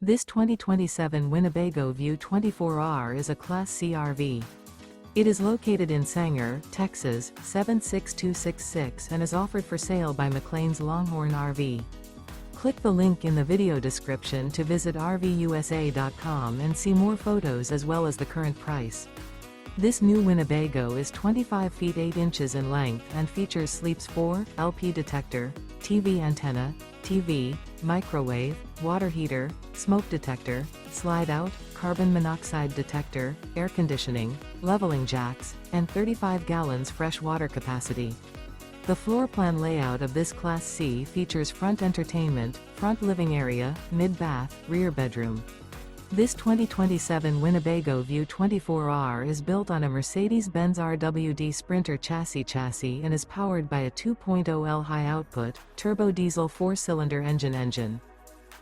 This 2027 Winnebago View 24R is a Class C RV. It is located in Sanger, Texas, 76266 and is offered for sale by McClain's Longhorn RV. Click the link in the video description to visit RVUSA.com and see more photos as well as the current price. This new Winnebago is 25 feet 8 inches in length and features Sleeps 4, LP detector, TV antenna, TV, microwave, water heater, smoke detector, slide-out, carbon monoxide detector, air conditioning, leveling jacks, and 35 gallons fresh water capacity. The floor plan layout of this Class C features front entertainment, front living area, mid-bath, rear bedroom. This 2027 Winnebago View 24R is built on a Mercedes-Benz RWD Sprinter Chassis and is powered by a 2.0L high-output, turbo diesel 4-cylinder engine.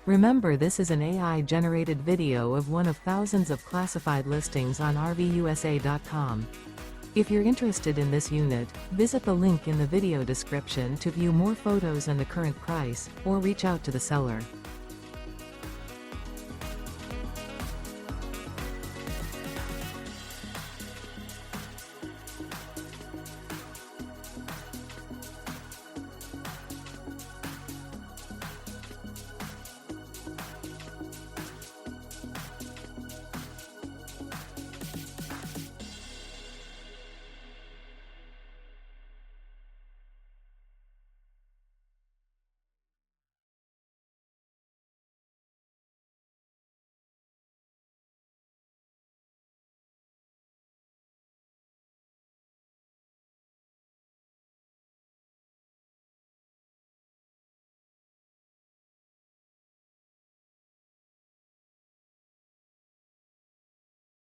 Remember, this is an AI-generated video of one of thousands of classified listings on RVUSA.com. If you're interested in this unit, visit the link in the video description to view more photos and the current price, or reach out to the seller.